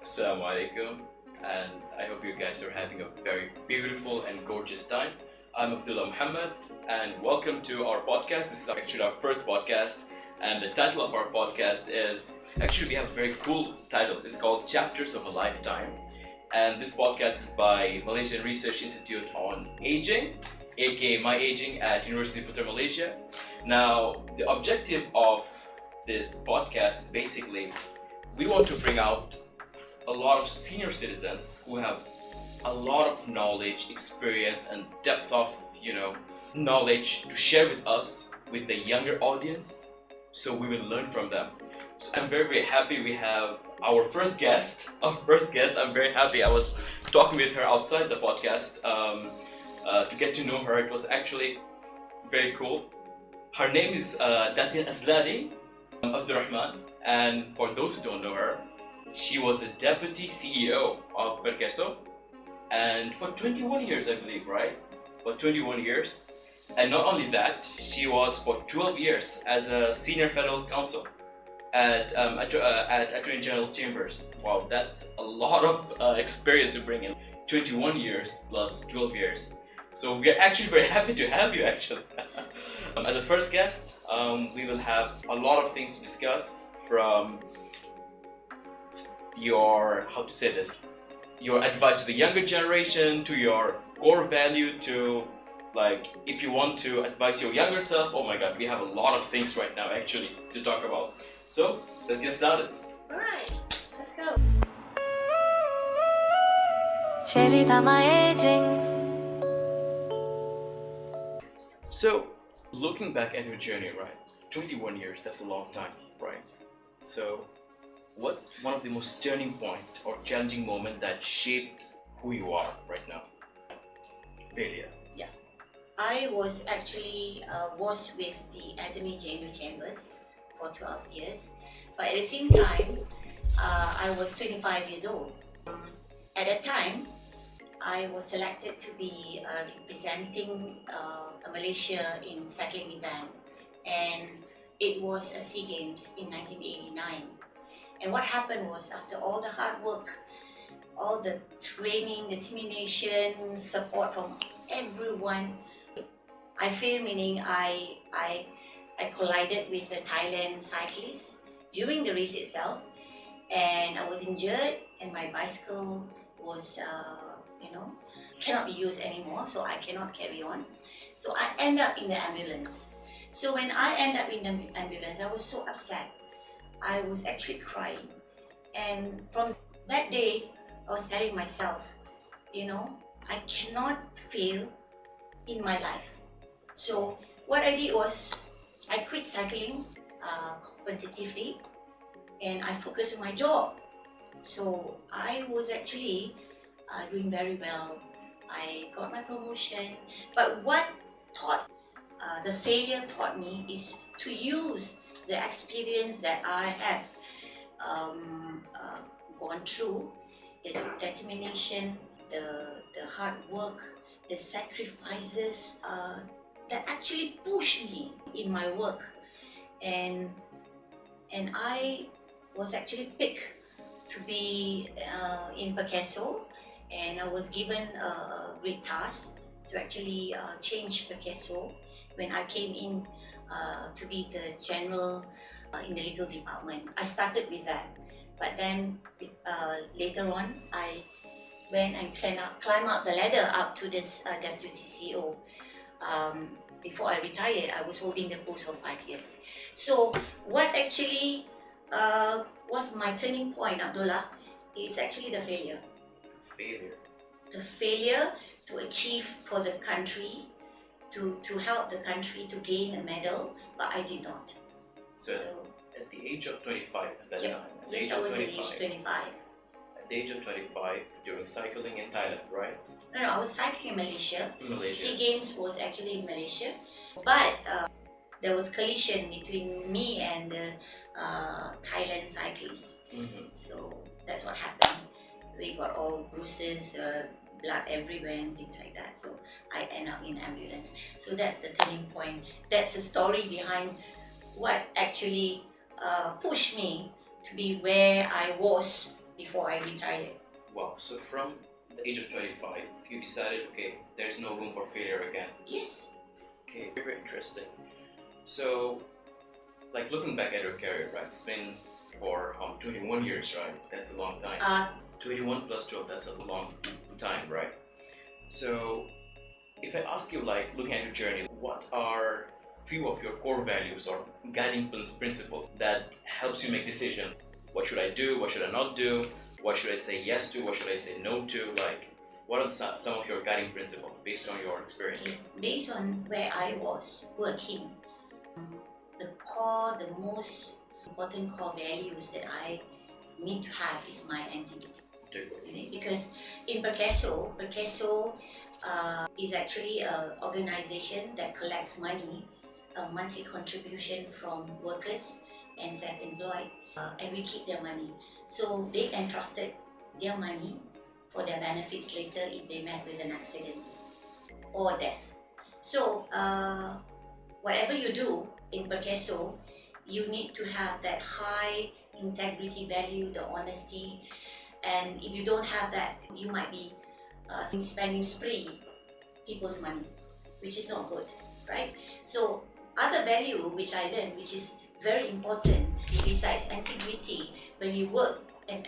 Assalamu alaikum, and I hope you guys are having a very beautiful and gorgeous time. I'm Abdullah Muhammad, and welcome to our podcast. This is actually our first podcast, and the title of our podcast is we have a very cool title. It's called Chapters of a Lifetime, and this podcast is by Malaysian Research Institute on Aging, aka MyAgeing at University of Malaysia. Now, the objective of this podcast is basically we want to bring out a lot of senior citizens who have a lot of knowledge, experience, and depth of knowledge to share with us, with the younger audience, so we will learn from them. So I'm very, very happy we have our first guest. I'm very happy. I was talking with her outside the podcast to get to know her. It was actually very cool. Her name is Datin Azlaily Abdurrahman, and for those who don't know her, she was the Deputy CEO of PERKESO, and for 21 years, I believe, right? For 21 years. And not only that, she was for 12 years as a Senior Federal Counsel at Attorney General Chambers. Wow, that's a lot of experience to bring in. 21 years plus 12 years. So we are actually very happy to have you, actually. As a first guest, we will have a lot of things to discuss, from your advice to the younger generation, to your core value, to if you want to advise your younger self. Oh my god, we have a lot of things right now actually to talk about. So let's get started. Alright, let's go. Cherita, MyAgeing. So looking back at your journey, right? 21 years, that's a long time, right? So what's one of the most turning point or challenging moment that shaped who you are right now? Failure. Yeah, I was actually was with the Attorney General Chambers for 12 years, but at the same time, I was 25 years old. At that time, I was selected to be representing Malaysia in cycling event, and it was a SEA Games in 1989. And what happened was, after all the hard work, all the training, determination, support from everyone, I failed, meaning I collided with the Thailand cyclist during the race itself, and I was injured, and my bicycle was, cannot be used anymore, so I cannot carry on. So I end up in the ambulance. So when I end up in the ambulance, I was so upset. I was actually crying, and from that day I was telling myself, I cannot fail in my life. So what I did was I quit cycling competitively, and I focused on my job. So I was actually doing very well. I got my promotion, but what the failure taught me is to use the experience that I have gone through, the determination, the hard work, the sacrifices that actually pushed me in my work, and I was actually picked to be in PERKESO, and I was given a great task to actually change PERKESO when I came in to be the general in the legal department. I started with that, but then later on I went and climbed up the ladder up to this Deputy CEO. Before I retired, I was holding the post for 5 years. So what actually was my turning point, Abdullah, is actually the failure. The failure to achieve for the country, to help the country to gain a medal, but I did not. So at the age of 25 at that time? Yes, I was at age 25. At the age of 25, during cycling in Thailand, right? No, I was cycling in Malaysia. In Malaysia. SEA Games was actually in Malaysia, but there was collision between me and the Thailand cyclists. Mm-hmm. So that's what happened. We got all bruises, blood everywhere and things like that. So I end up in ambulance. So that's the turning point. That's the story behind what actually pushed me to be where I was before I retired. Wow. So from the age of 25, you decided, okay, there's no room for failure again. Yes. Okay, very, very interesting. So, like looking back at your career, right? It's been for 21 years, right? That's a long time. 21 plus 12, that's a long time, right? So, if I ask you, like, looking at your journey, what are few of your core values or guiding principles that helps you make decision? What should I do? What should I not do? What should I say yes to? What should I say no to? Like, what are some of your guiding principles based on your experience? Based on where I was working, the most important core values that I need to have is my integrity. Because in PERKESO is actually an organization that collects money, a monthly contribution from workers and self-employed, and we keep their money. So they entrusted their money for their benefits later if they met with an accident or death. So whatever you do in PERKESO, you need to have that high integrity value, the honesty, and if you don't have that, you might be spending spree people's money, which is not good, right? So other value which I learned, which is very important besides integrity when you work and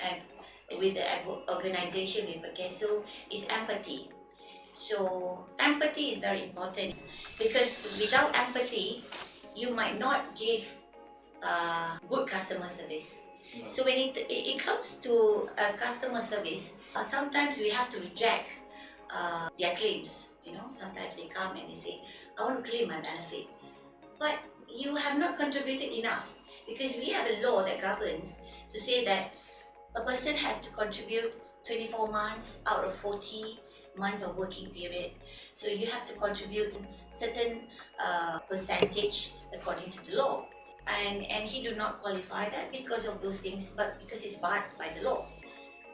with the organization in PERKESO, is empathy. So empathy is very important because without empathy, you might not give good customer service. So when it comes to customer service, sometimes we have to reject their claims. Sometimes they come and they say, I want to claim my benefit. But you have not contributed enough, because we have a law that governs to say that a person has to contribute 24 months out of 40 months of working period. So you have to contribute certain percentage according to the law. And he do not qualify that because of those things, but because it's barred by the law.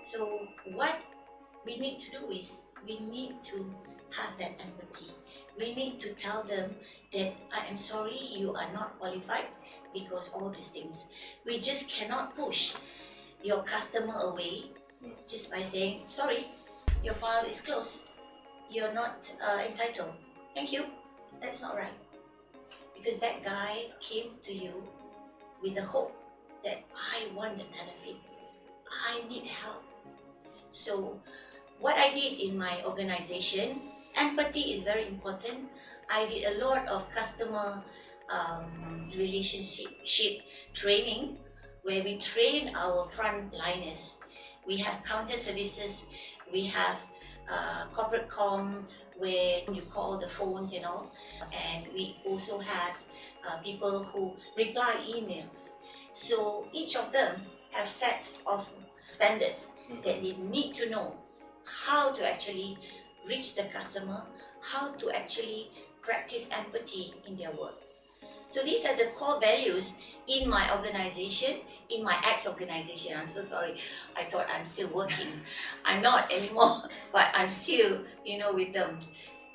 So what we need to do is we need to have that empathy. We need to tell them that I am sorry, you are not qualified because all these things. We just cannot push your customer away just by saying, sorry, your file is closed. You're not entitled. Thank you. That's not right. Because that guy came to you with the hope that I want the benefit. I need help. So what I did in my organization, empathy is very important. I did a lot of customer relationship training where we train our frontliners. We have counter services, we have corporate comm where you call the phones and all, and we also have people who reply emails. So each of them have sets of standards that they need to know how to actually reach the customer, how to actually practice empathy in their work. So these are the core values in my organization, in my ex-organization. I'm so sorry, I thought I'm still working. I'm not anymore, but I'm still, with them,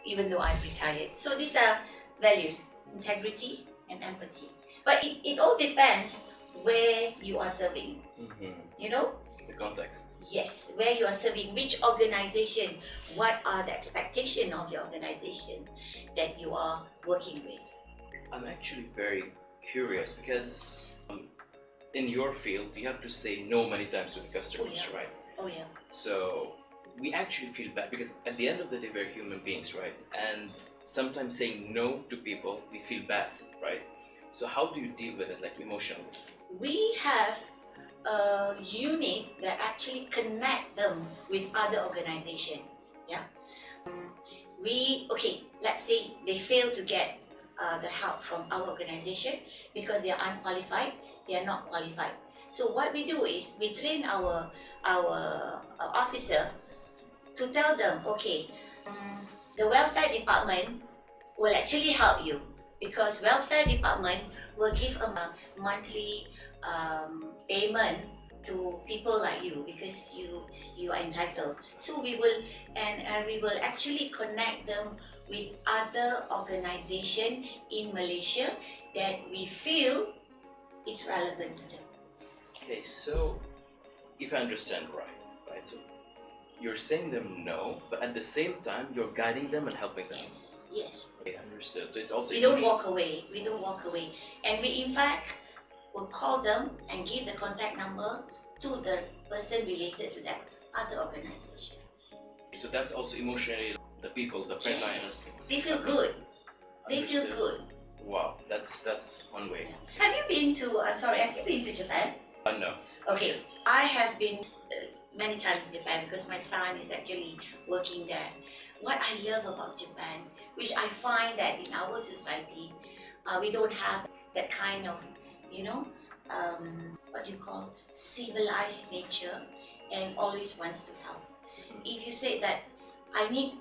even though I've retired. So these are values, integrity and empathy. But it all depends where you are serving, The context. Yes, where you are serving, which organization, what are the expectations of your organization that you are working with. I'm actually very curious because in your field, you have to say no many times to the customers, right? Oh yeah. So we actually feel bad because at the end of the day, we're human beings, right? And sometimes saying no to people, we feel bad, right? So how do you deal with it, like emotionally? We have a unit that actually connect them with other organization. Yeah. Let's say they fail to get the help from our organization because they are unqualified, they are not qualified. So what we do is we train our officer to tell them, the welfare department will actually help you because welfare department will give a monthly payment to people like you because you are entitled. So we will actually connect them with other organization in Malaysia that we feel it's relevant to them. Okay, so if I understand right, so you're saying them no, but at the same time you're guiding them and helping them. Yes. Okay, understood. So it's also We don't walk away. And we in fact will call them and give the contact number to the person related to that other organization. So that's also emotionally the people, the frontliners. They feel good. Understood. Wow, that's one way. Have you been to Japan? No. Okay, I have been many times in Japan because my son is actually working there. What I love about Japan, which I find that in our society, we don't have that kind of, what you call civilized nature, and always wants to help. If you say that I need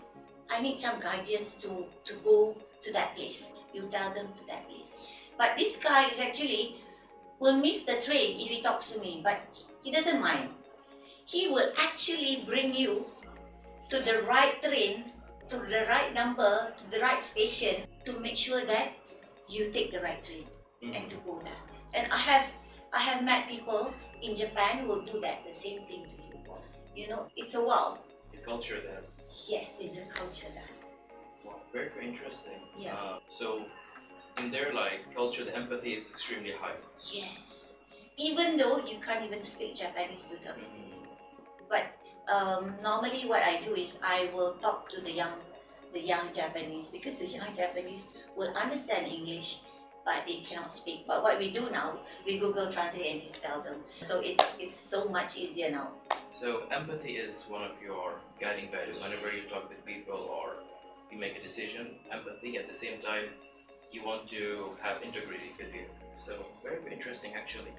some guidance to go to that place, you tell them to that place. But this guy is actually will miss the train if he talks to me, but he doesn't mind. He will actually bring you to the right train, to the right number, to the right station to make sure that you take the right train and to go there. And I have met people in Japan who will do that, the same thing to you. It's a wow. It's a culture there. Yes, it's a culture there. Wow, very, very interesting. Yeah. So in their culture, the empathy is extremely high. Yes. Even though you can't even speak Japanese to them. But normally what I do is I will talk to the young Japanese, because the young Japanese will understand English but they cannot speak. But what we do now, we Google Translate and tell them. So it's so much easier now. So empathy is one of your guiding values. Whenever you talk with people or you make a decision, empathy. At the same time, you want to have integrity with you. So very, very interesting actually.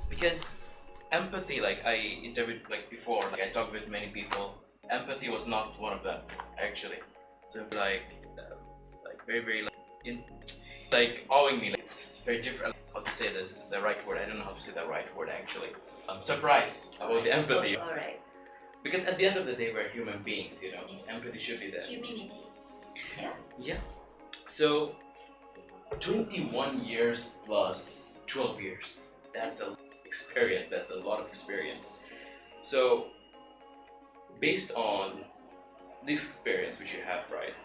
Because empathy, I interviewed before, I talked with many people. Empathy was not one of them actually. So very, very awing me. It's very different. How to say this? The right word? I don't know how to say the right word actually. I'm surprised about the empathy. Okay, all right. Because at the end of the day, we're human beings. Yes. Empathy should be there. Humanity. Yeah. Yeah. So 21 years plus 12 years. That's a experience. That's a lot of experience. So based on this experience which you have, right?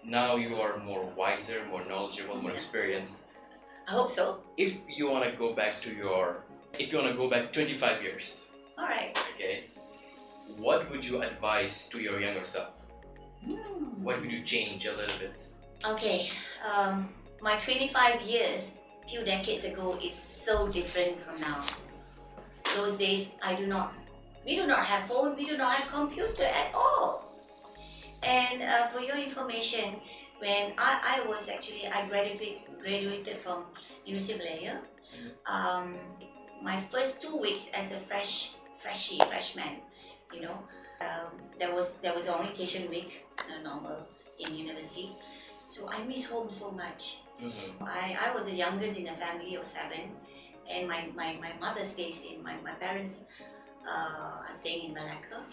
Now you are more wiser, more knowledgeable, more experienced. I hope so. If you want to go back 25 years, All right. okay, what would you advise to your younger self? What would you change a little bit? Okay. My 25 years, few decades ago, is so different from now. Those days, we do not have phone, we do not have computer at all. And for your information, when I graduated from University of Malaya, my first 2 weeks as a freshman, there was an orientation week, normal in university. So I miss home so much. I was the youngest in a family of 7, and my mother stays in, my parents are staying in Malacca.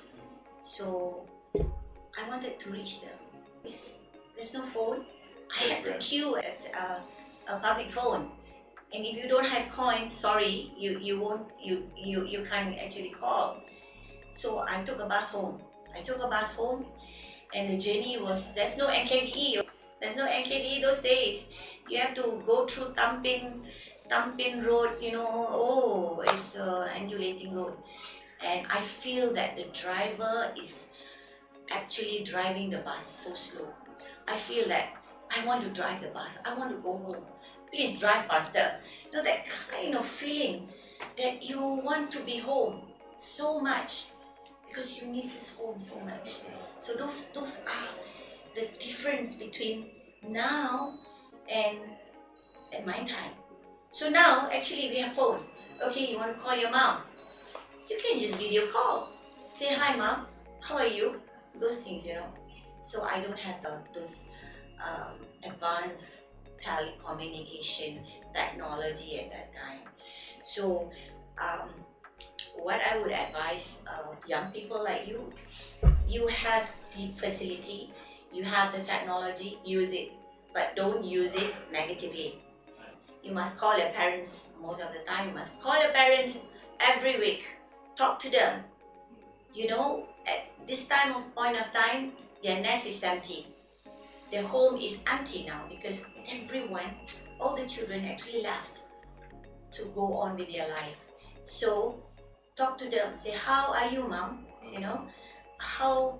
So I wanted to reach them. There's no phone. I had to queue at a public phone, and if you don't have coins, sorry, you can't actually call. So I took a bus home. And the journey was, there's no NKVE. There's no NKVE those days. You have to go through Tampin Road. It's an undulating road, and I feel that the driver is actually driving the bus so slow. I feel that I want to drive the bus. I want to go home. Please drive faster. That kind of feeling that you want to be home so much because you miss his home so much. So those are the difference between now and my time. So now actually we have phone. Okay, you want to call your mom? You can just video call. Say hi, mom. How are you? Those things, So I don't have those advanced telecommunication technology at that time. So what I would advise young people like you have the facility, you have the technology, use it, but don't use it negatively. You must call your parents most of the time. You must call your parents every week. talk to them. You know, at this point of time, their nest is empty. Their home is empty now because everyone, all the children actually left to go on with their life. So talk to them, say, how are you, mom? You know, how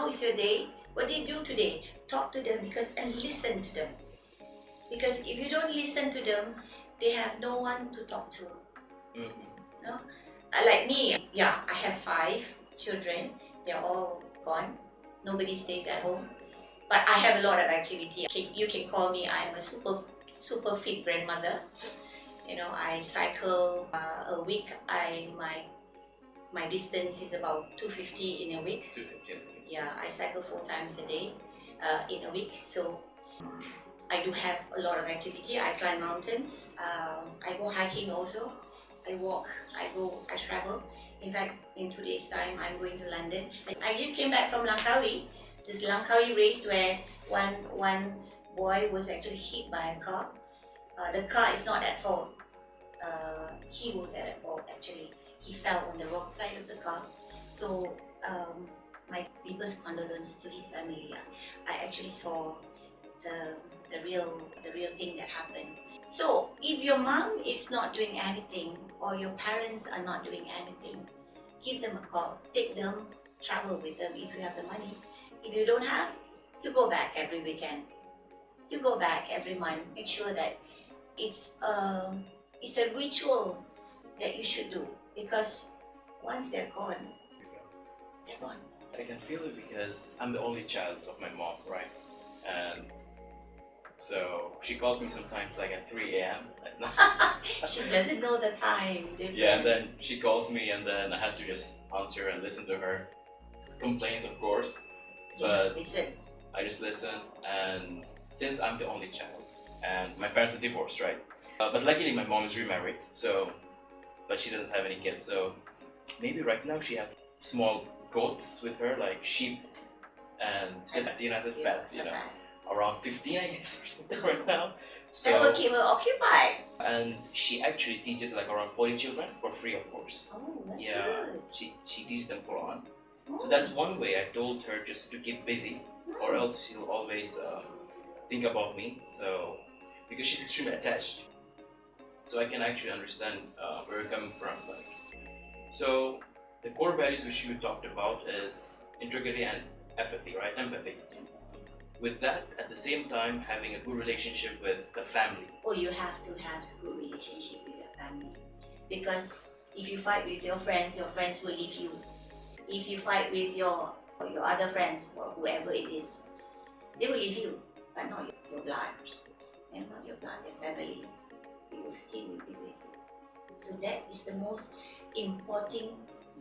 is your day? What did you do today? Talk to them and listen to them. Because if you don't listen to them, they have no one to talk to. No? Like me, yeah, I have 5 children. They're all gone. Nobody stays at home. But I have a lot of activity. You can call me, I am a super fit grandmother. You know, I cycle a week. My distance is about 250 in a week. 250. Yeah, I cycle 4 times a day in a week. So I do have a lot of activity. I climb mountains. I go hiking also. I walk. I travel. In fact, in today's time, I'm going to London. I just came back from Langkawi. This Langkawi race where one boy was actually hit by a car. The car is not at fault. He was at fault actually. He fell on the wrong side of the car. So my deepest condolence to his family. I actually saw the real thing that happened. So if your mom is not doing anything or your parents are not doing anything, give them a call. Take them, travel with them if you have the money. If you don't have, you go back every weekend. You go back every month. Make sure that it's a ritual that you should do, because once they're gone, they're gone. I can feel it because I'm the only child of my mom, right? And so she calls me sometimes like at 3 a.m. at night. She doesn't know the time difference. Yeah, and then she calls me and then I had to just answer and listen to her complaints, of course. But listen. I just listen, and since I'm the only child and my parents are divorced, right? But luckily my mom is remarried, but she doesn't have any kids, so maybe right now she has small goats with her, like sheep, and Datin has a pet, you know, around 15 I guess or something right now. So that will keep her occupied. And she actually teaches like around 40 children for free, of course. Oh, that's yeah, good. she teaches them Quran. Oh. So that's one way I told her just to keep busy, or else she'll always think about me. So because she's extremely attached, so I can actually understand where you're coming from. Like, so the core values which you talked about is integrity and empathy, right? Empathy. With that, at the same time, having a good relationship with the family. Oh, you have to have a good relationship with your family, because if you fight with your friends will leave you. If you fight with your other friends or whoever it is, they will leave you, but not your blood, and not your blood, your family. It will still be with you. So that is the most important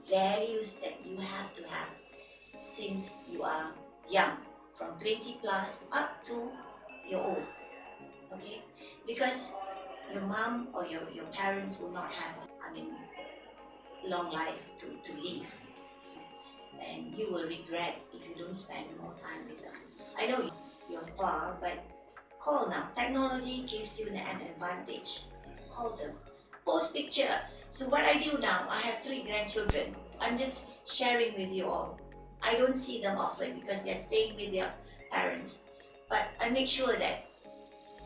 values that you have to have since you are young, from 20 plus up to you're old. Okay? Because your mom or your parents will not have, long life to live. And you will regret if you don't spend more time with them. I know you're far, but call now. Technology gives you an advantage. Call them. Post picture. So what I do now, I have 3 grandchildren. I'm just sharing with you all. I don't see them often because they're staying with their parents. But I make sure that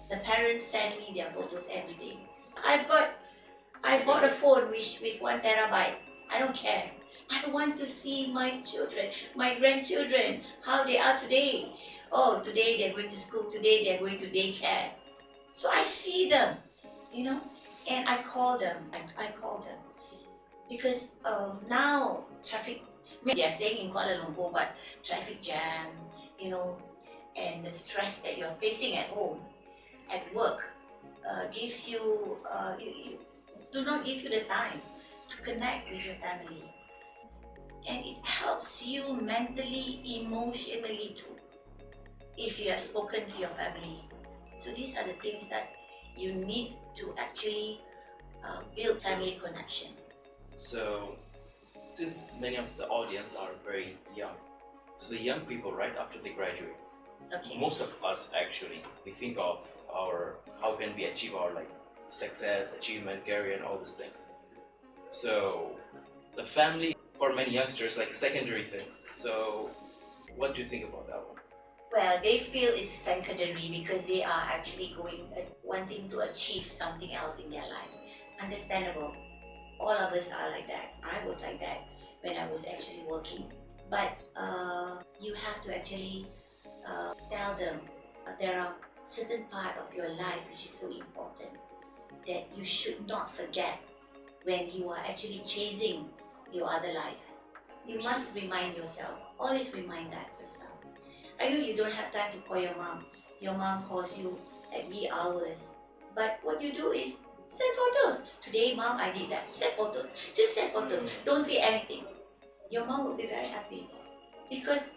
the parents send me their photos every day. I bought a phone with 1 terabyte. I don't care. I want to see my children, my grandchildren, how they are today. Oh, today they're going to school, today they're going to daycare. So I see them, and I call them. I call them. Because now traffic, they're staying in Kuala Lumpur, but traffic jam, and the stress that you're facing at home, at work, gives you, do not give you the time to connect with your family. And it helps you mentally, emotionally too, if you have spoken to your family. So these are the things that you need to actually build family connection. So, since many of the audience are very young, so the young people, right after they graduate, Okay. most of us actually, we think of how can we achieve our success, achievement, career, and all these things. So the family for many youngsters like secondary thing. So what do you think about that one? Well, they feel it's secondary because they are actually wanting to achieve something else in their life. Understandable. All of us are like that. I was like that when I was actually working. But you have to actually tell them there are certain part of your life which is so important that you should not forget when you are actually chasing your other life. You must remind yourself. Always remind that yourself. I know you don't have time to call your mom. Your mom calls you at wee hours. But what you do is send photos. Today, mom, I did that. Send photos. Just send photos. Don't say anything. Your mom will be very happy because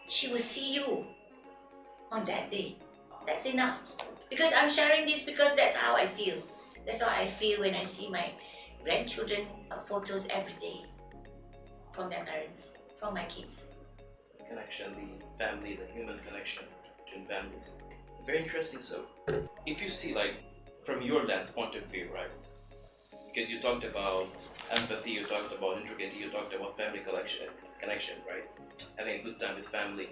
she will see you on that day. That's enough. Because I'm sharing this because that's how I feel. That's how I feel when I see my grandchildren photos every day from their parents, from my kids. The connection, the family, the human connection between families. Very interesting. So, if you see like from your lens point of view, right? Because you talked about empathy, you talked about integrity, you talked about family connection, right? Having a good time with family.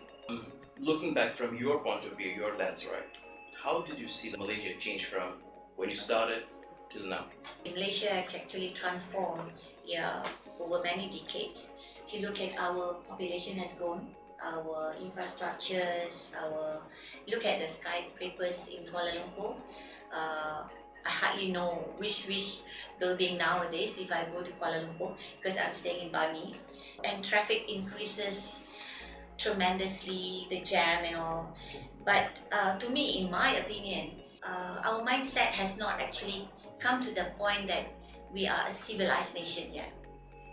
Looking back from your point of view, your lens, right? How did you see Malaysia change from when you started till now? Malaysia has actually transformed over many decades. If you look at our population has grown, our infrastructures, look at the skyscrapers in Kuala Lumpur. I hardly know which building nowadays if I go to Kuala Lumpur because I'm staying in Bangi. And traffic increases tremendously, the jam and all. But to me, in my opinion, our mindset has not actually come to the point that we are a civilized nation yet.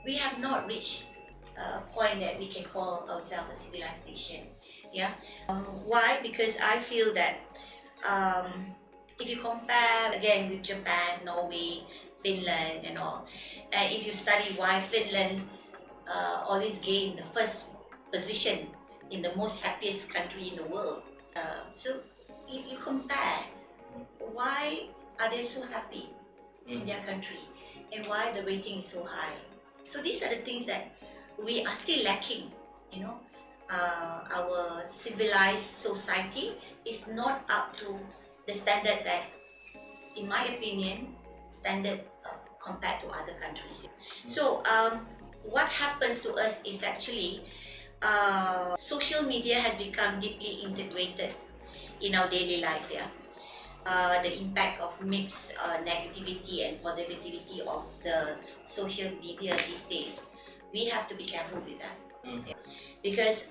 We have not reached a point that we can call ourselves a civilized nation. Yeah. Why? Because I feel that if you compare again with Japan, Norway, Finland and all, and if you study why Finland always gain the first position in the most happiest country in the world. So if you compare, why are they so happy in their country and why the rating is so high? So these are the things that we are still lacking, you know. Our civilized society is not up to the standard that, in my opinion, standard compared to other countries. So what happens to us is actually social media has become deeply integrated in our daily lives. Yeah, the impact of mixed negativity and positivity of the social media these days. We have to be careful with that. Yeah. Because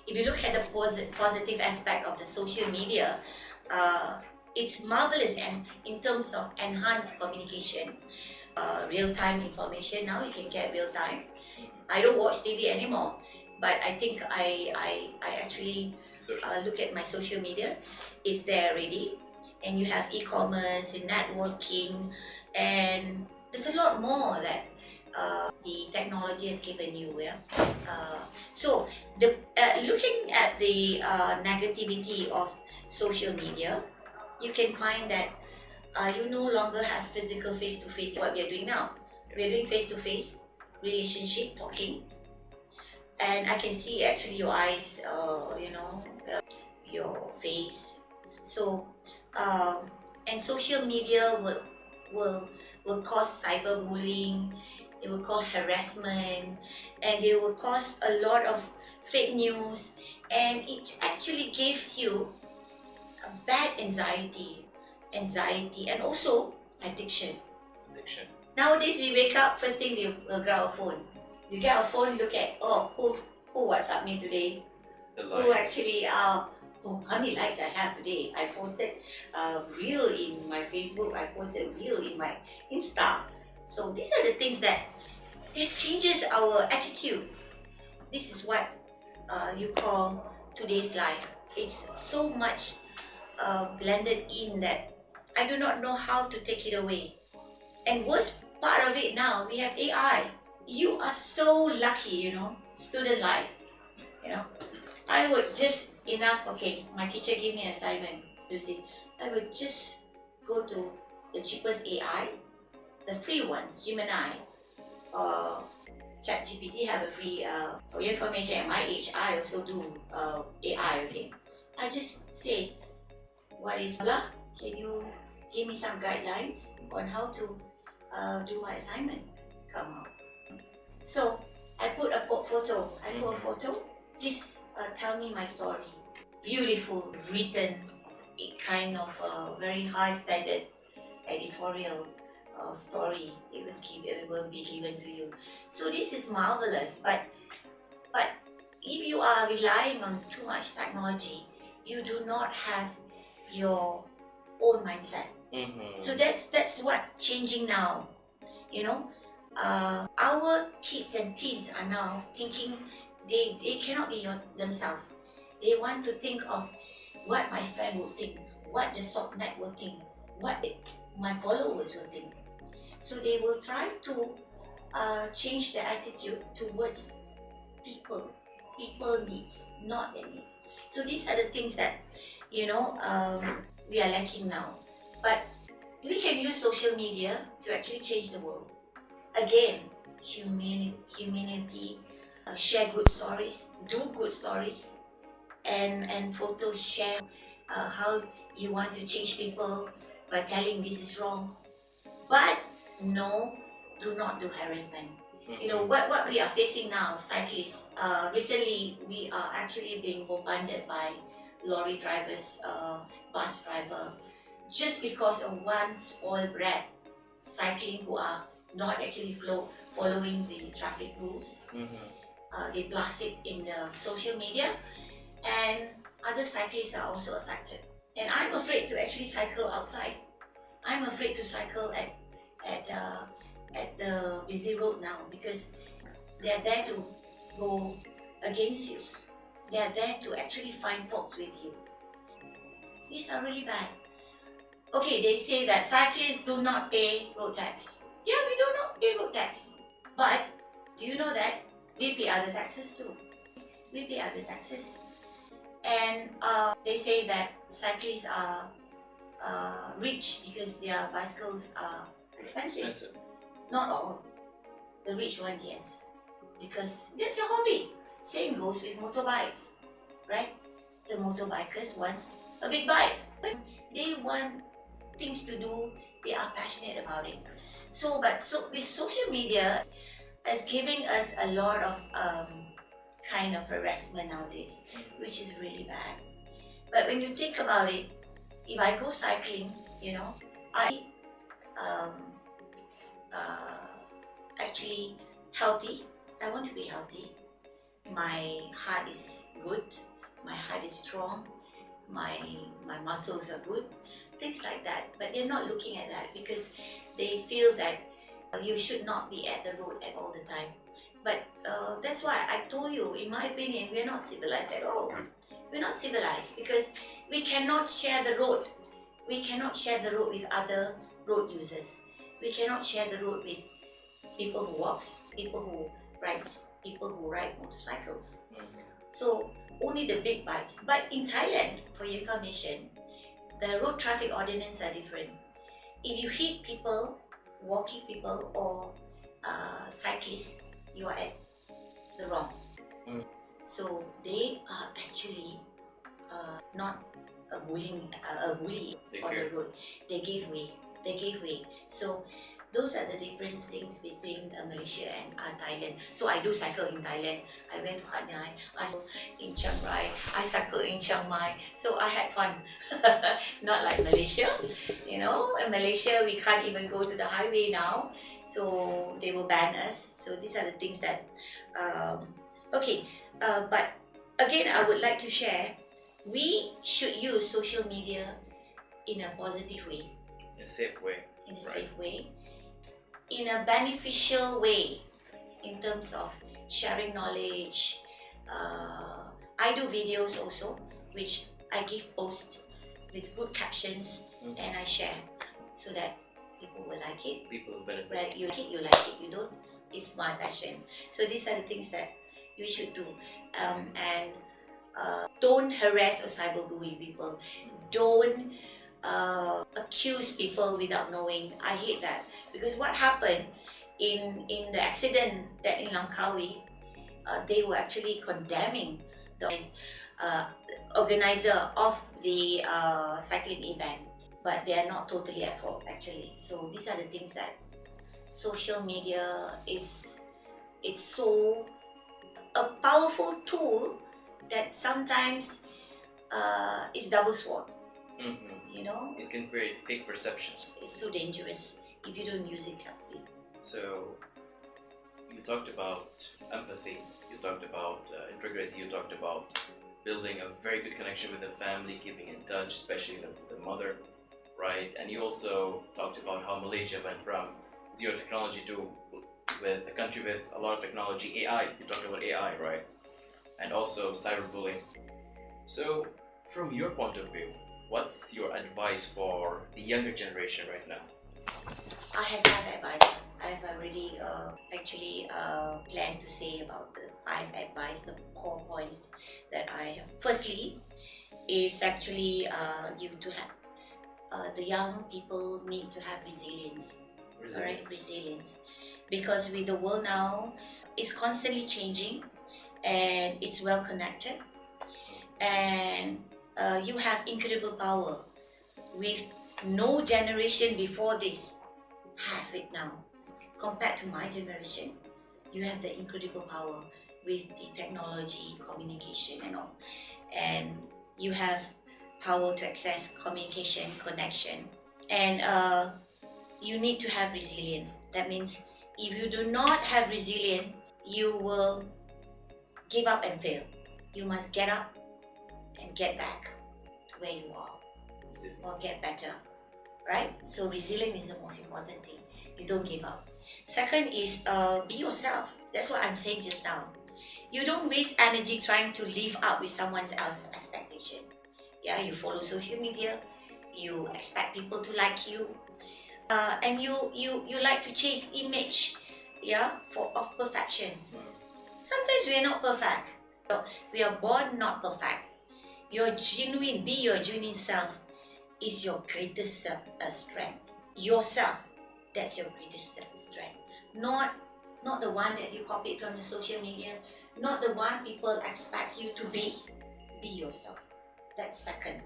if you look at the positive aspect of the social media, it's marvelous, and in terms of enhanced communication, real-time information. Now you can get real-time. I don't watch TV anymore, but I think I actually look at my social media. It's there already, and you have e-commerce and networking, and there's a lot more that the technology has given you. Yeah. So looking at the negativity of social media, you can find that you no longer have physical face-to-face. What we are doing now, we are doing face-to-face relationship talking, and I can see actually your eyes, your face. So and social media will cause cyberbullying. It will cause harassment, and they will cause a lot of fake news, and it actually gives you a bad anxiety, and also addiction. Nowadays we wake up, first thing we'll grab our phone. You get our phone, look at who WhatsApp me today, who actually how many likes I have today. I posted a reel in my Facebook, I posted a reel in my Insta. So these are the things that it changes our attitude. This is what you call today's life. It's so much blended in that I do not know how to take it away. And worst part of it now, we have AI. You are so lucky, student life. I would just my teacher gave me an assignment to see. I would just go to the cheapest AI, the free ones, Gemini, or ChatGPT have a free, for your information, at my age, I also do AI, okay? I just say, what is blah? Can you give me some guidelines on how to do my assignment? Come out. So I put a photo. Please tell me my story. Beautiful, written, a kind of very high standard editorial story. It will be given to you. So this is marvelous. But if you are relying on too much technology, you do not have your own mindset. So that's what changing now. You know, our kids and teens are now thinking they cannot be themselves. They want to think of what my friend will think, what the SOCMAT will think, what my followers will think. So they will try to change their attitude towards people needs, not their need. So these are the things that we are lacking now. But we can use social media to actually change the world. Again, humanity, share good stories, do good stories, and photos share how you want to change people by telling this is wrong. But no, do not do harassment. You know what we are facing now, cyclists. Recently, we are actually being bombarded by lorry drivers, bus driver, just because of one spoiled brat cycling who are not actually following the traffic rules. They blast it in the social media, and other cyclists are also affected. And I'm afraid to actually cycle outside. I'm afraid to cycle at the busy road now, because they are there to go against you. They are there to actually find faults with you. These are really bad. Okay, they say that cyclists do not pay road tax. Yeah, we do not pay road tax. But do you know that we pay other taxes too? We pay other taxes. And they say that cyclists are rich because their bicycles are expensive. Not all. The rich ones, yes. Because that's your hobby. Same goes with motorbikes, right? The motorbikers want a big bike. But they want things to do, they are passionate about it. So with social media, it's giving us a lot of kind of harassment nowadays, which is really bad. But when you think about it, if I go cycling, I actually healthy. I want to be healthy. My heart is good. My heart is strong. My muscles are good. Things like that. But they're not looking at that because they feel that you should not be at the road at all the time. But that's why I told you, in my opinion, we're not civilized at all. We're not civilized because we cannot share the road. We cannot share the road with other road users. We cannot share the road with people who walks, people who ride motorcycles. So only the big bikes. But in Thailand, for your information, the road traffic ordinance are different. If you hit people, walking people or cyclists, you are at the wrong. So they are actually not a bully on the road. They gave way. So those are the different things between Malaysia and Thailand. So I do cycle in Thailand. I went to Hat Yai, I cycled in Chiang Rai, I cycled in Chiang Mai. So I had fun. Not like Malaysia. In Malaysia we can't even go to the highway now. So they will ban us. So these are the things that, but again I would like to share, we should use social media in a positive way. In a safe way. Safe way. In a beneficial way, in terms of sharing knowledge. I do videos also, which I give posts with good captions, and I share so that people will like it. People will benefit. Well, you like it, you like it. You don't, it's my passion. So these are the things that we should do. And don't harass or cyberbully people. Don't accuse people without knowing. I hate that, because what happened, in the accident that in Langkawi, they were actually condemning the organizer of the cycling event, but they are not totally at fault actually. So these are the things that social media it's so a powerful tool that sometimes is double sword. You know, It can create fake perceptions. it's so dangerous if you don't use it carefully. So, you talked about empathy, you talked about integrity, you talked about building a very good connection with the family, keeping in touch, especially the mother, right? And you also talked about how Malaysia went from zero technology to with a country with a lot of technology, AI. You talked about AI, right? And also cyberbullying. So, from your point of view, what's your advice for the younger generation right now? I have 5 advice. I have already planned to say about the 5 advice, the core points that I have. Firstly, is actually you to have the young people need to have resilience. Right? Resilience, because with the world now, it's constantly changing, and it's well connected, and you have incredible power with no generation before this have it now. Compared to my generation, you have the incredible power with the technology, communication and all. And you have power to access communication, connection. And you need to have resilience. That means if you do not have resilience, you will give up and fail. You must get up and get back to where you are, or get better, right? So resilience is the most important thing. You don't give up. Second is be yourself. That's what I'm saying just now. You don't waste energy trying to live up with someone else's expectation. Yeah, you follow social media, you expect people to like you, and you like to chase image, yeah, of perfection. Sometimes we are not perfect. We are born not perfect. Your genuine, be your genuine self is your greatest strength. Yourself, that's your greatest strength. Not the one that you copied from the social media, not the one people expect you to be. Be yourself. That's second.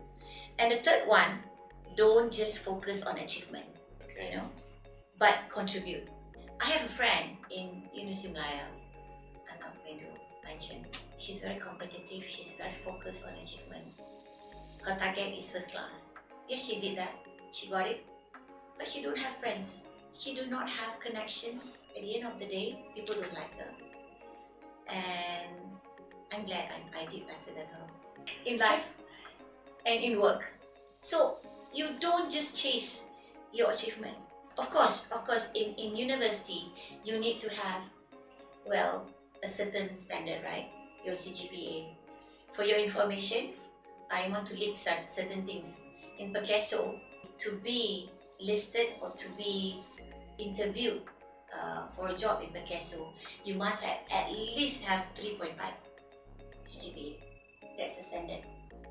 And the third one, don't just focus on achievement, you know, but contribute. I have a friend in University Malaya. I'm not going to mention. She's very competitive. She's very focused on achievement. Her target is first class. Yes, she did that. She got it. But she don't have friends. She do not have connections. At the end of the day, people don't like her. And I'm glad I did better than her in life and in work. So you don't just chase your achievement. Of course, in university, you need to have, well, a certain standard, right? Your CGPA. For your information, I want to list certain things. In PERKESO, to be listed or to be interviewed for a job in PERKESO, you must have at least have 3.5 CGPA. That's the standard.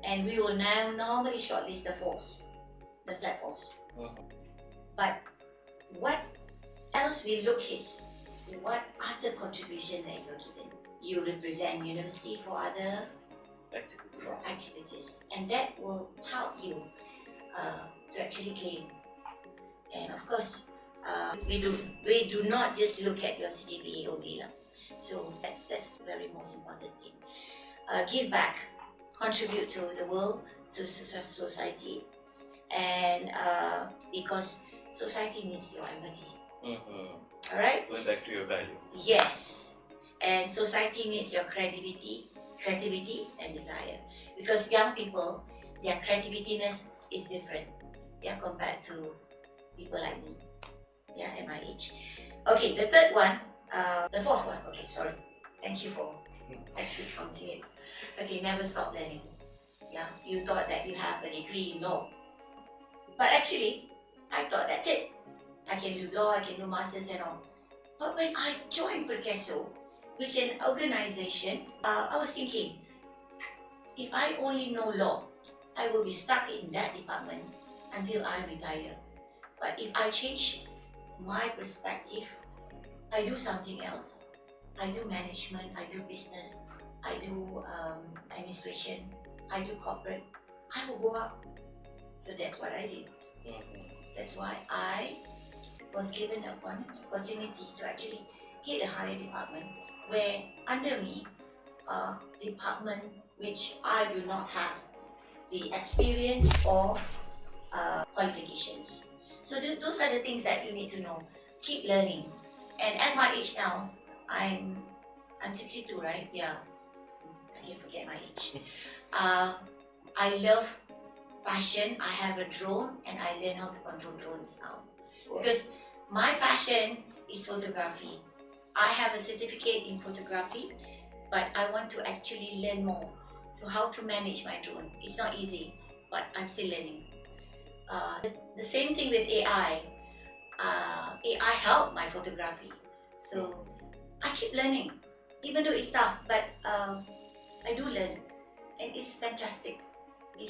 And we will now normally shortlist the force, the flat force. But what else we look is what other contribution that you're given. You represent university for other activities, and that will help you to actually gain. And of course, we do not just look at your CGPA only. So that's very most important thing. Give back, contribute to the world, to society, and because society needs your empathy. All right. Going back to your value. Yes, and society needs your creativity and desire, because young people, their creativeness is different, yeah, compared to people like me, yeah, at my age. Okay, the third one, the fourth one. Okay, sorry. Thank you for actually counting it. Okay, never stop learning. Yeah, you thought that you have a degree in law, but actually, I thought that's it. I can do law, I can do masters and all. But when I joined PERKESO, which is an organization, I was thinking, if I only know law, I will be stuck in that department until I retire. But if I change my perspective I do something else. I do management, I do business, I do administration, I do corporate. I will go up. So that's what I did. That's why I was given an opportunity to actually hit a higher department where under me department which I do not have the experience or qualifications. So those are the things that you need to know. Keep learning. And at my age now, I'm 62, right? Yeah, I can forget my age. I love passion. I have a drone and I learn how to control drones now. Because my passion is photography. I have a certificate in photography, but I want to actually learn more. So how to manage my drone. It's not easy, but I'm still learning. The same thing with AI. AI helped my photography. So I keep learning, even though it's tough, but I do learn. And it's fantastic. We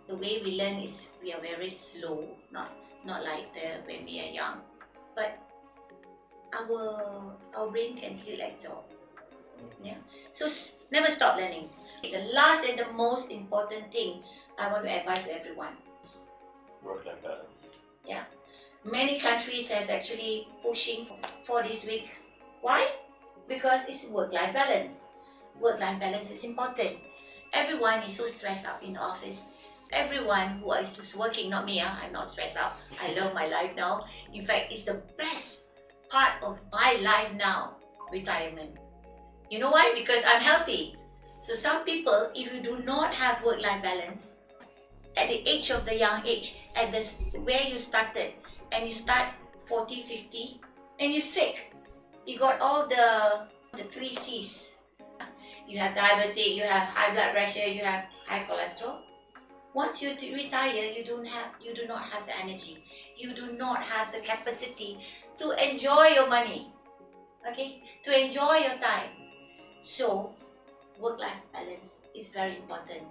the way we learn is we are very slow, not like when we are young, but our brain can still absorb. Yeah. So never stop learning. The last and the most important thing I want to advise to everyone. Work-life balance. Yeah. Many countries has actually pushing for this week. Why? Because it's work-life balance. Work-life balance is important. Everyone is so stressed out in the office. Everyone who is working, not me, I'm not stressed out. I love my life now. In fact, it's the best part of my life now, retirement. You know why? Because I'm healthy. So some people, if you do not have work-life balance, at the age of the young age, at this where you started, and you start 40, 50, and you're sick. You got all the 3 C's. You have diabetic, you have high blood pressure, you have high cholesterol. Once you retire, you do not have the energy. You do not have the capacity to enjoy your money. Okay? To enjoy your time. So, work-life balance is very important.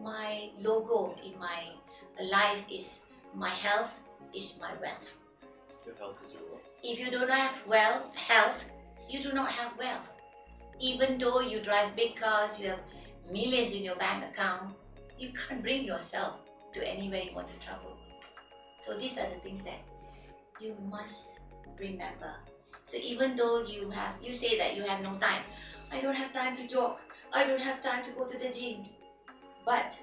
My logo in my life is my health is my wealth. Your health is your wealth. If you do not have health, you do not have wealth. Even though you drive big cars, you have millions in your bank account, you can't bring yourself to anywhere you want to travel. So these are the things that you must remember. So even though you say that you have no time, I don't have time to jog, I don't have time to go to the gym. But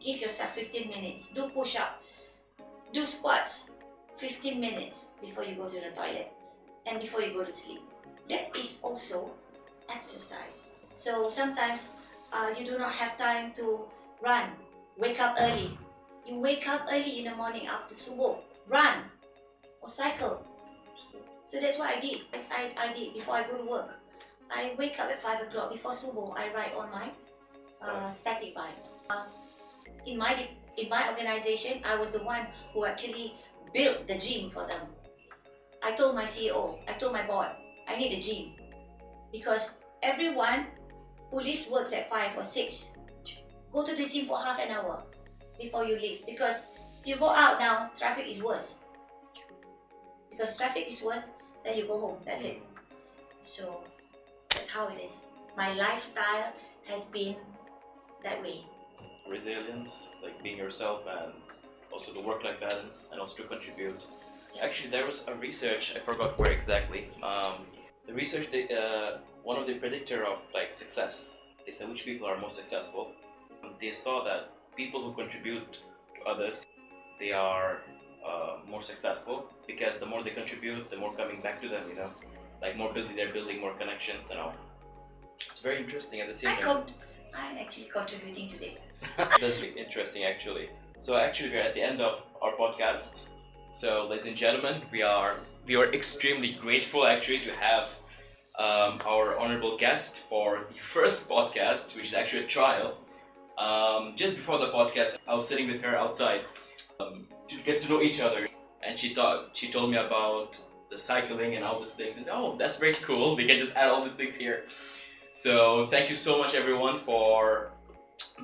give yourself 15 minutes, do push-up, do squats, 15 minutes before you go to the toilet and before you go to sleep. That is also exercise. So sometimes you do not have time to run. Wake up early. You wake up early in the morning after subuh. Run or cycle. So that's what I did. I did before I go to work. I wake up at 5 o'clock before subuh. I ride on my static bike. In my organization, I was the one who actually built the gym for them. I told my CEO, I told my board, I need a gym. Because everyone who leaves works at 5 or 6, go to the gym for half an hour before you leave. Because if you go out now, traffic is worse. Because traffic is worse, then you go home, that's it. So that's how it is. My lifestyle has been that way. Resilience, like being yourself, and also the work-life balance, and also to contribute. Actually, there was a research, I forgot where exactly. The research, one of the predictor of like success, they said which people are most successful. They saw that people who contribute to others, they are more successful, because the more they contribute, the more coming back to them, you know, like they're building more connections and all. It's very interesting at the same time. I'm actually contributing today. That's really interesting, actually. So actually, we're at the end of our podcast. So, ladies and gentlemen, we are extremely grateful actually to have our honorable guest for the first podcast, which is actually a trial. Just before the podcast, I was sitting with her outside to get to know each other, and she told me about the cycling and all these things, and oh, that's very cool. We can just add all these things here. So thank you so much, everyone, for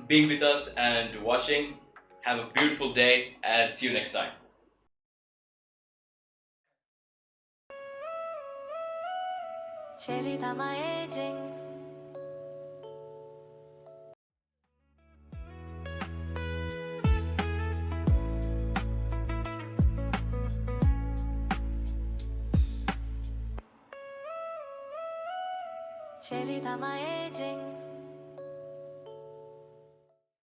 being with us and watching. Have a beautiful day, and see you next time. Cherita MyAgeing. Cherita MyAgeing.